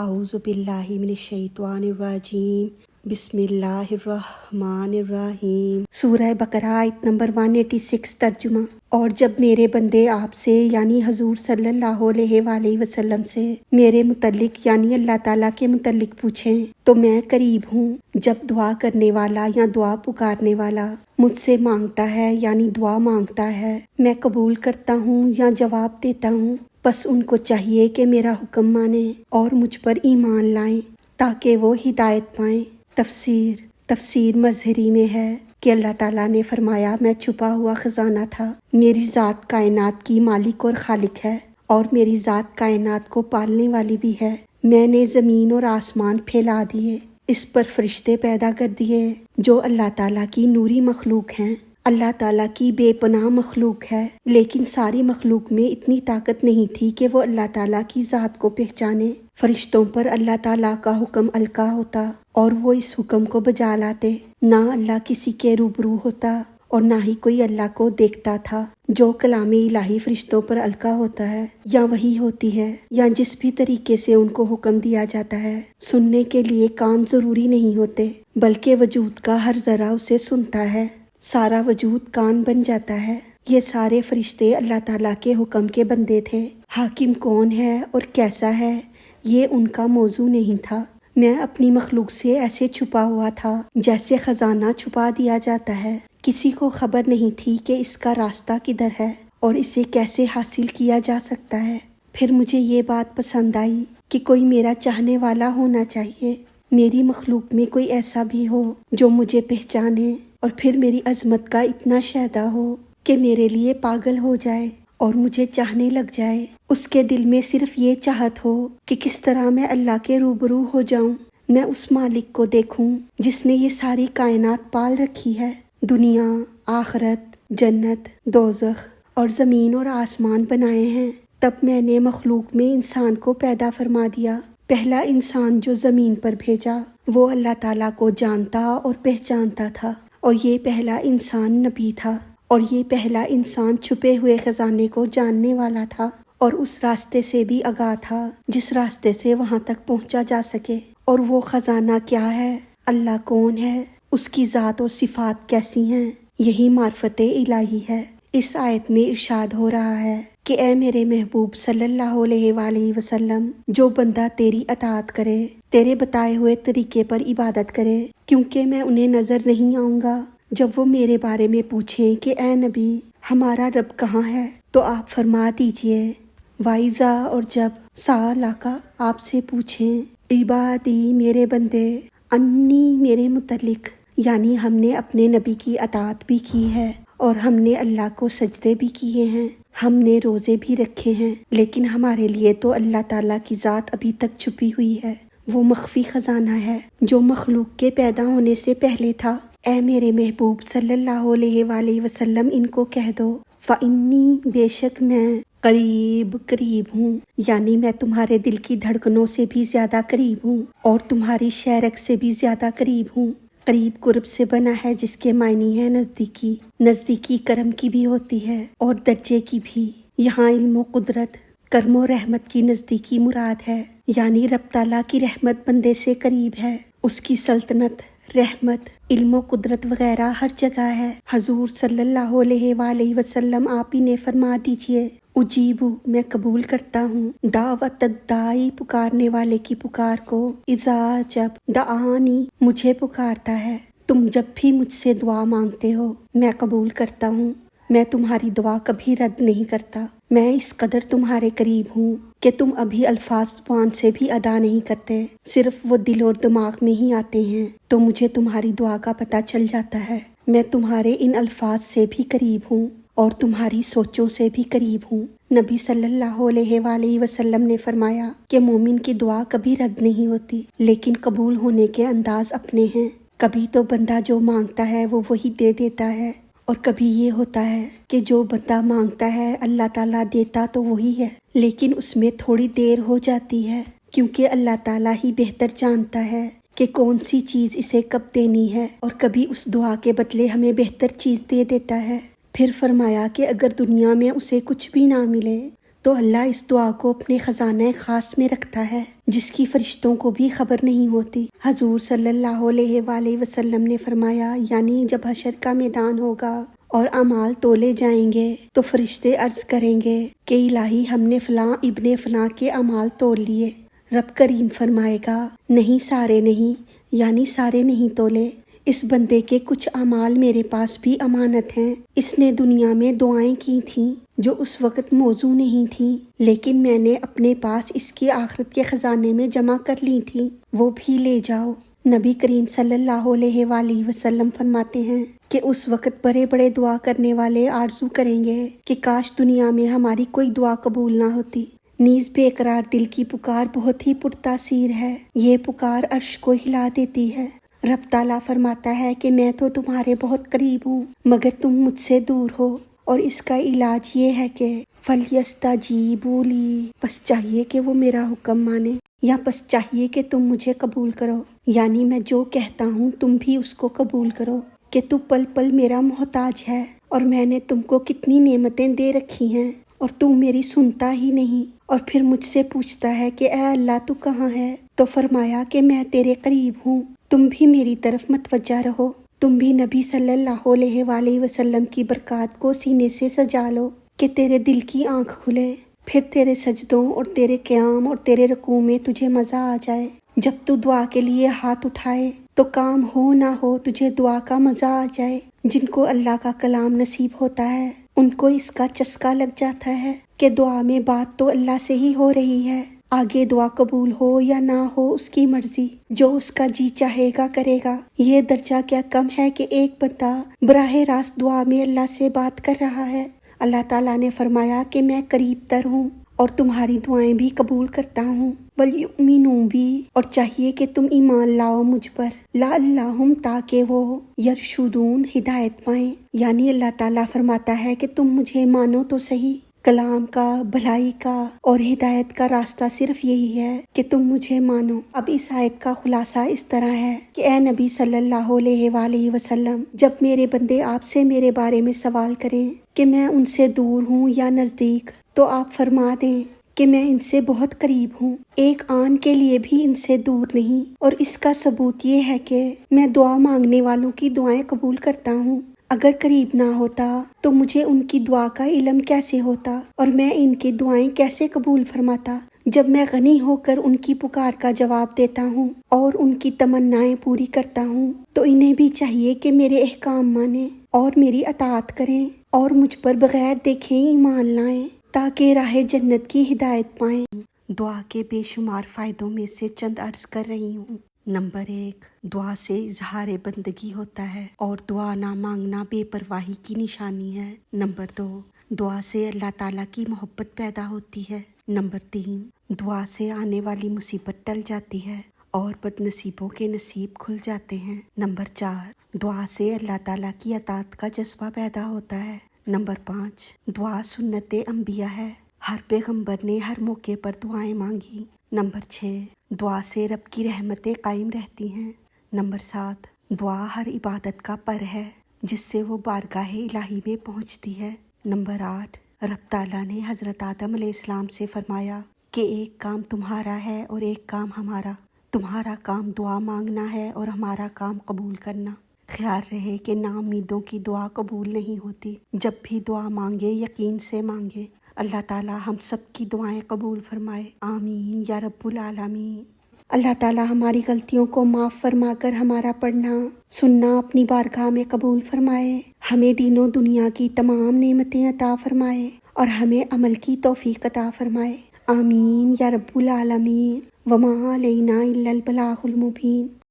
اعوذ باللہ من الشیطان الرجیم بسم اللہ الرحمن الرحیم۔ سورہ بقرہ آیت نمبر 186 ترجمہ۔ اور جب میرے بندے آپ سے یعنی حضور صلی اللہ علیہ وآلہ وسلم سے میرے متعلق یعنی اللہ تعالیٰ کے متعلق پوچھیں تو میں قریب ہوں جب دعا کرنے والا یا دعا پکارنے والا مجھ سے مانگتا ہے یعنی دعا مانگتا ہے، میں قبول کرتا ہوں یا جواب دیتا ہوں۔ بس ان کو چاہیے کہ میرا حکم مانیں اور مجھ پر ایمان لائیں تاکہ وہ ہدایت پائیں۔ تفسیر مظہری میں ہے کہ اللہ تعالیٰ نے فرمایا، میں چھپا ہوا خزانہ تھا، میری ذات کائنات کی مالک اور خالق ہے اور میری ذات کائنات کو پالنے والی بھی ہے۔ میں نے زمین اور آسمان پھیلا دیے، اس پر فرشتے پیدا کر دیے جو اللہ تعالیٰ کی نوری مخلوق ہیں۔ اللہ تعالیٰ کی بے پناہ مخلوق ہے، لیکن ساری مخلوق میں اتنی طاقت نہیں تھی کہ وہ اللہ تعالیٰ کی ذات کو پہچانے۔ فرشتوں پر اللہ تعالیٰ کا حکم القا ہوتا اور وہ اس حکم کو بجا لاتے۔ نہ اللہ کسی کے روبرو ہوتا اور نہ ہی کوئی اللہ کو دیکھتا تھا۔ جو کلام الہی فرشتوں پر القا ہوتا ہے یا وحی ہوتی ہے یا جس بھی طریقے سے ان کو حکم دیا جاتا ہے، سننے کے لیے کان ضروری نہیں ہوتے، بلکہ وجود کا ہر ذرہ اسے سنتا ہے، سارا وجود کان بن جاتا ہے۔ یہ سارے فرشتے اللہ تعالیٰ کے حکم کے بندے تھے۔ حاکم کون ہے اور کیسا ہے یہ ان کا موضوع نہیں تھا۔ میں اپنی مخلوق سے ایسے چھپا ہوا تھا جیسے خزانہ چھپا دیا جاتا ہے۔ کسی کو خبر نہیں تھی کہ اس کا راستہ کدھر ہے اور اسے کیسے حاصل کیا جا سکتا ہے۔ پھر مجھے یہ بات پسند آئی کہ کوئی میرا چاہنے والا ہونا چاہیے، میری مخلوق میں کوئی ایسا بھی ہو جو مجھے پہچانے اور پھر میری عظمت کا اتنا شیدا ہو کہ میرے لیے پاگل ہو جائے اور مجھے چاہنے لگ جائے۔ اس کے دل میں صرف یہ چاہت ہو کہ کس طرح میں اللہ کے روبرو ہو جاؤں، میں اس مالک کو دیکھوں جس نے یہ ساری کائنات پال رکھی ہے، دنیا، آخرت، جنت، دوزخ اور زمین اور آسمان بنائے ہیں۔ تب میں نے مخلوق میں انسان کو پیدا فرما دیا۔ پہلا انسان جو زمین پر بھیجا وہ اللہ تعالیٰ کو جانتا اور پہچانتا تھا، اور یہ پہلا انسان نبی تھا، اور یہ پہلا انسان چھپے ہوئے خزانے کو جاننے والا تھا اور اس راستے سے بھی آگاہ تھا جس راستے سے وہاں تک پہنچا جا سکے۔ اور وہ خزانہ کیا ہے، اللہ کون ہے، اس کی ذات اور صفات کیسی ہیں، یہی معرفت الہی ہے۔ اس آیت میں ارشاد ہو رہا ہے کہ اے میرے محبوب صلی اللہ علیہ وآلہ وسلم، جو بندہ تیری اطاعت کرے، تیرے بتائے ہوئے طریقے پر عبادت کرے، کیونکہ میں انہیں نظر نہیں آؤں گا جب وہ میرے بارے میں پوچھیں کہ اے نبی ہمارا رب کہاں ہے، تو آپ فرما دیجئے وائزا، اور جب سالاکا آپ سے پوچھیں عبادی میرے بندے، انی میرے متعلق، یعنی ہم نے اپنے نبی کی اطاعت بھی کی ہے اور ہم نے اللہ کو سجدے بھی کیے ہیں، ہم نے روزے بھی رکھے ہیں، لیکن ہمارے لیے تو اللہ تعالیٰ کی ذات ابھی تک چھپی ہوئی ہے، وہ مخفی خزانہ ہے جو مخلوق کے پیدا ہونے سے پہلے تھا۔ اے میرے محبوب صلی اللہ علیہ وآلہ وسلم، ان کو کہہ دو فَإِنِّي، بے شک میں قریب ہوں، یعنی میں تمہارے دل کی دھڑکنوں سے بھی زیادہ قریب ہوں اور تمہاری شہرک سے بھی زیادہ قریب ہوں۔ قریب قرب سے بنا ہے جس کے معنی ہے نزدیکی۔ نزدیکی کرم کی بھی ہوتی ہے اور درجے کی بھی۔ یہاں علم و قدرت، کرم و رحمت کی نزدیکی مراد ہے، یعنی رب تعالیٰ کی رحمت بندے سے قریب ہے، اس کی سلطنت، رحمت، علم و قدرت وغیرہ ہر جگہ ہے۔ حضور صلی اللہ علیہ وآلہ وسلم، آپ انہیں فرما دیجئے اجیبو، میں قبول کرتا ہوں، دعوت الداعی، پکارنے والے کی پکار کو، اذا، جب، دعانی، مجھے پکارتا ہے۔ تم جب بھی مجھ سے دعا مانگتے ہو میں قبول کرتا ہوں، میں تمہاری دعا کبھی رد نہیں کرتا۔ میں اس قدر تمہارے قریب ہوں کہ تم ابھی الفاظ زبان سے بھی ادا نہیں کرتے، صرف وہ دل اور دماغ میں ہی آتے ہیں تو مجھے تمہاری دعا کا پتہ چل جاتا ہے۔ میں تمہارے ان الفاظ سے بھی قریب ہوں اور تمہاری سوچوں سے بھی قریب ہوں۔ نبی صلی اللہ علیہ وآلہ وسلم نے فرمایا کہ مومن کی دعا کبھی رد نہیں ہوتی، لیکن قبول ہونے کے انداز اپنے ہیں۔ کبھی تو بندہ جو مانگتا ہے وہ وہی دے دیتا ہے، اور کبھی یہ ہوتا ہے کہ جو بندہ مانگتا ہے اللہ تعالیٰ دیتا تو وہی ہے، لیکن اس میں تھوڑی دیر ہو جاتی ہے، کیونکہ اللہ تعالیٰ ہی بہتر جانتا ہے کہ کون سی چیز اسے کب دینی ہے، اور کبھی اس دعا کے بدلے ہمیں بہتر چیز دے دیتا ہے۔ پھر فرمایا کہ اگر دنیا میں اسے کچھ بھی نہ ملے تو اللہ اس دعا کو اپنے خزانہ خاص میں رکھتا ہے، جس کی فرشتوں کو بھی خبر نہیں ہوتی۔ حضور صلی اللہ علیہ وآلہ وسلم نے فرمایا، یعنی جب حشر کا میدان ہوگا اور اعمال تولے جائیں گے تو فرشتے عرض کریں گے کہ الہی ہم نے فلاں ابن فلاں کے اعمال تول لیے۔ رب کریم فرمائے گا، نہیں سارے نہیں، یعنی سارے نہیں تولے، اس بندے کے کچھ اعمال میرے پاس بھی امانت ہیں۔ اس نے دنیا میں دعائیں کی تھیں جو اس وقت موزوں نہیں تھیں، لیکن میں نے اپنے پاس اس کی آخرت کے خزانے میں جمع کر لی تھیں، وہ بھی لے جاؤ۔ نبی کریم صلی اللہ علیہ وآلہ وسلم فرماتے ہیں کہ اس وقت بڑے بڑے دعا کرنے والے آرزو کریں گے کہ کاش دنیا میں ہماری کوئی دعا قبول نہ ہوتی۔ نیز بے قرار دل کی پکار بہت ہی پرتاثیر ہے، یہ پکار عرش کو ہلا دیتی ہے۔ رب تعالیٰ فرماتا ہے کہ میں تو تمہارے بہت قریب ہوں مگر تم مجھ سے دور ہو، اور اس کا علاج یہ ہے کہ فَلْيَسْتَجِيبُوا لِي، بس چاہیے کہ وہ میرا حکم مانے، یا بس چاہیے کہ تم مجھے قبول کرو، یعنی میں جو کہتا ہوں تم بھی اس کو قبول کرو، کہ تو پل پل میرا محتاج ہے اور میں نے تم کو کتنی نعمتیں دے رکھی ہیں اور تم میری سنتا ہی نہیں، اور پھر مجھ سے پوچھتا ہے کہ اے اللہ تو کہاں ہے؟ تو فرمایا کہ میں تیرے قریب ہوں، تم بھی میری طرف متوجہ رہو، تم بھی نبی صلی اللہ علیہ وآلہ وسلم کی برکات کو سینے سے سجا لو کہ تیرے دل کی آنکھ کھلے، پھر تیرے سجدوں اور تیرے قیام اور تیرے رکوع میں تجھے مزہ آ جائے۔ جب تو دعا کے لیے ہاتھ اٹھائے تو کام ہو نہ ہو تجھے دعا کا مزہ آ جائے۔ جن کو اللہ کا کلام نصیب ہوتا ہے ان کو اس کا چسکا لگ جاتا ہے کہ دعا میں بات تو اللہ سے ہی ہو رہی ہے، آگے دعا قبول ہو یا نہ ہو اس کی مرضی، جو اس کا جی چاہے گا کرے گا۔ یہ درجہ کیا کم ہے کہ ایک بندہ براہ راست دعا میں اللہ سے بات کر رہا ہے۔ اللہ تعالیٰ نے فرمایا کہ میں قریب تر ہوں اور تمہاری دعائیں بھی قبول کرتا ہوں، وَلْيُؤْمِنُوا بِی، اور چاہیے کہ تم ایمان لاؤ مجھ پر، لَعَلَّهُمْ، تاکہ وہ یرشدون، ہدایت پائیں۔ یعنی اللہ تعالیٰ فرماتا ہے کہ تم مجھے مانو تو صحیح، کلام کا، بھلائی کا اور ہدایت کا راستہ صرف یہی ہے کہ تم مجھے مانو۔ اب اس آیت کا خلاصہ اس طرح ہے کہ اے نبی صلی اللہ علیہ وآلہ وسلم، جب میرے بندے آپ سے میرے بارے میں سوال کریں کہ میں ان سے دور ہوں یا نزدیک، تو آپ فرما دیں کہ میں ان سے بہت قریب ہوں، ایک آن کے لیے بھی ان سے دور نہیں، اور اس کا ثبوت یہ ہے کہ میں دعا مانگنے والوں کی دعائیں قبول کرتا ہوں۔ اگر قریب نہ ہوتا تو مجھے ان کی دعا کا علم کیسے ہوتا اور میں ان کی دعائیں کیسے قبول فرماتا؟ جب میں غنی ہو کر ان کی پکار کا جواب دیتا ہوں اور ان کی تمنائیں پوری کرتا ہوں تو انہیں بھی چاہیے کہ میرے احکام مانیں اور میری اطاعت کریں اور مجھ پر بغیر دیکھے ایمان لائیں تاکہ راہ جنت کی ہدایت پائیں۔ دعا کے بے شمار فائدوں میں سے چند عرض کر رہی ہوں۔ نمبر 1، دعا سے اظہار بندگی ہوتا ہے اور دعا نہ مانگنا بے پرواہی کی نشانی ہے۔ نمبر 2، دعا سے اللہ تعالیٰ کی محبت پیدا ہوتی ہے۔ نمبر 3، دعا سے آنے والی مصیبت ٹل جاتی ہے اور بد نصیبوں کے نصیب کھل جاتے ہیں۔ نمبر 4، دعا سے اللہ تعالیٰ کی اطاعت کا جذبہ پیدا ہوتا ہے۔ نمبر 5، دعا سنت انبیاء ہے، ہر پیغمبر نے ہر موقع پر دعائیں مانگی۔ نمبر 6، دعا سے رب کی رحمتیں قائم رہتی ہیں۔ نمبر 7، دعا ہر عبادت کا پر ہے جس سے وہ بارگاہ الہی میں پہنچتی ہے۔ نمبر 8، رب تعالیٰ نے حضرت آدم علیہ السلام سے فرمایا کہ ایک کام تمہارا ہے اور ایک کام ہمارا، تمہارا کام دعا مانگنا ہے اور ہمارا کام قبول کرنا۔ خیال رہے کہ نا امیدوں کی دعا قبول نہیں ہوتی، جب بھی دعا مانگے یقین سے مانگے۔ اللہ تعالیٰ ہم سب کی دعائیں قبول فرمائے، آمین یا رب العالمین۔ اللہ تعالیٰ ہماری غلطیوں کو معاف فرما کر ہمارا پڑھنا سننا اپنی بارگاہ میں قبول فرمائے، ہمیں دین و دنیا کی تمام نعمتیں عطا فرمائے اور ہمیں عمل کی توفیق عطا فرمائے، آمین یا رب العالمین۔ وما علینا الا البلاغ المبین۔